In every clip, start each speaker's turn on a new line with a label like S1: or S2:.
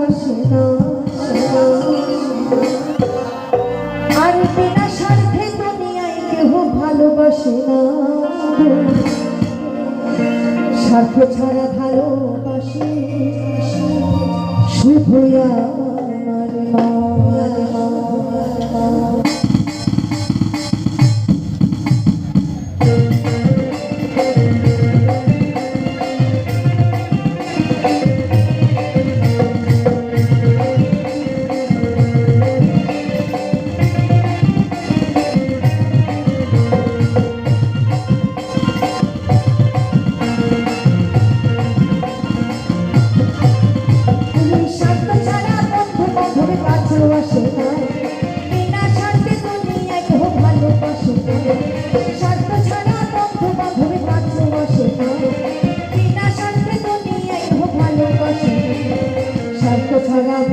S1: আসে না, আর বিনা স্বার্থে দুনিয়ায় কেহ ভালোবাসে না। স্বার্থ ছাড়া ভালোবাসে শুধু আমার মা।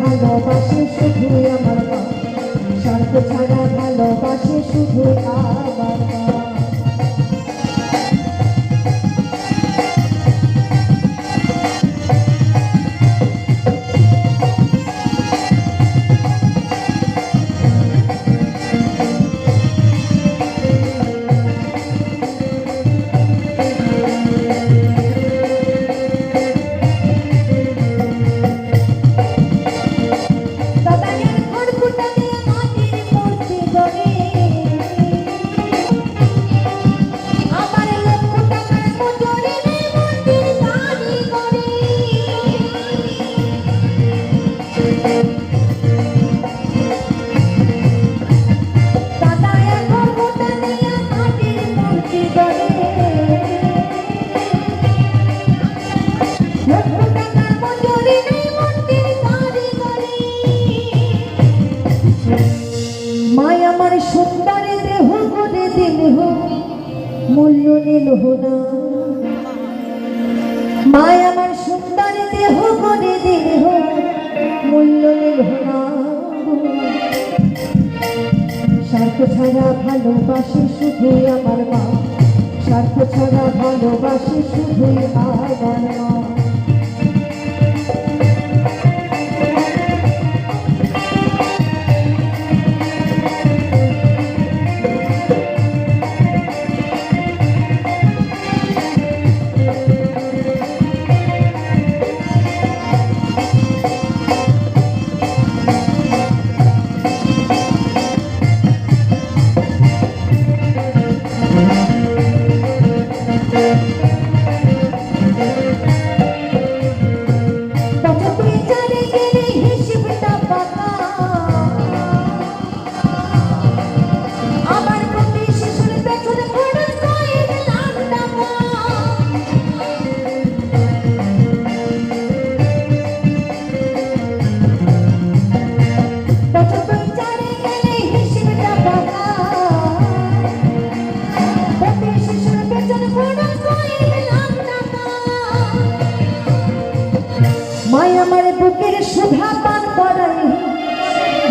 S1: ভালোবাসে শুধু আমার মা, স্বার্থ ছাড়া ভালোবাসে শুধু আমার মা। সুন্দর দেহ করে দিল মূল্য নিল না, মায় আমার সুন্দর দেহ করে দিল মূল্য নিল না। স্বার্থ ছাড়া ভালোবাসে শুধু আমার মা, স্বার্থ ছাড়া ভালোবাসে শুধু আমার মা। মায় আমার বুকের সুধা পান করাই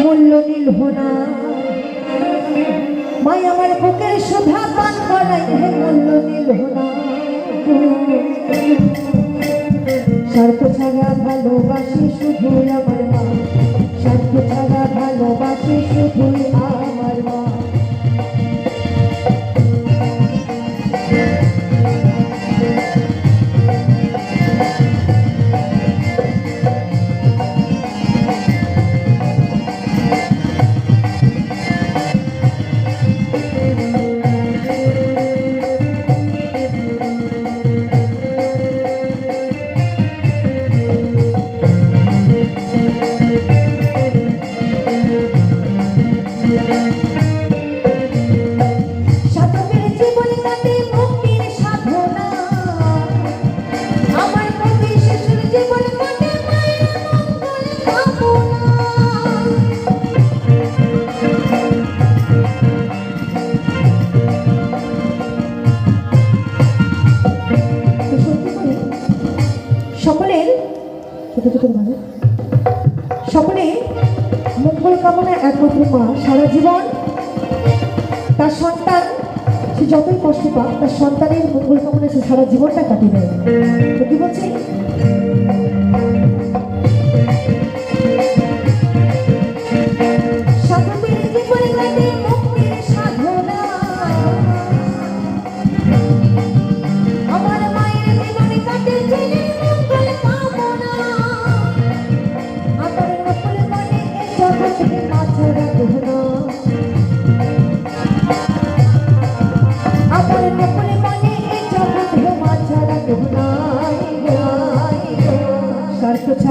S1: মূল্য নিল না, মায় আমার বুকের সুধা পান করাই মূল্য নিল না। স্বার্থ ছাড়া ভালোবাসি শুধু আমার মা, স্বার্থ ছাড়া ভালোবাসি শুধু আমার মা। সকলের ছোট ছোট ভাবে সকলে মঙ্গল কামনা একমাত্র মা সারা জীবন তার সন্তান সে যতই কষ্ট পাক তার সন্তানের মঙ্গল কামনা সে সারা জীবনটা কাটিয়ে দেয়। তো কি বলছি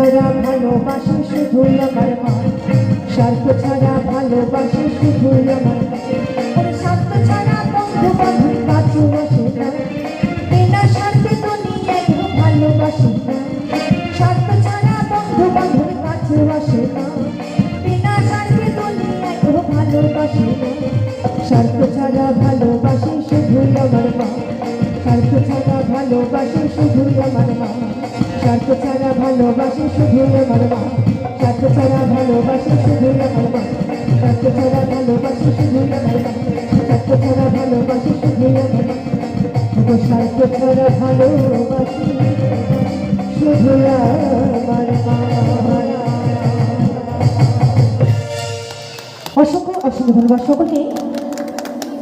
S1: ছাড়া ভালোবাসে শুধুই আমার মা, স্বার্থ ছাড়া ভালোবাসে শুধুই আমার মা। ওরে স্বার্থ ছাড়া বন্ধু বান্ধব কাছেও আসে না, বিনা স্বার্থে দুনিয়ায় কেউ ভালোবাসে না। স্বার্থ ছাড়া বন্ধু বান্ধব কাছেও আসে না, বিনা স্বার্থে দুনিয়ায় কেউ ভালোবাসে না। স্বার্থ ছাড়া ভালোবাসে শুধুই আমার মা, স্বার্থ ছাড়া ভালোবাসে শুধুই আমার মা, স্বার্থ ছাড়া ভালোবাসে শুধুই আমার মা, স্বার্থ ছাড়া ভালোবাসে শুধুই আমার মা, স্বার্থ ছাড়া ভালোবাসে শুধুই আমার মা, স্বার্থ ছাড়া ভালোবাসে শুধুই আমার মা, স্বার্থ ছাড়া ভালোবাসে শুধুই আমার মা। অসংখ্য অসংখ্য ধন্যবাদ সকলকে।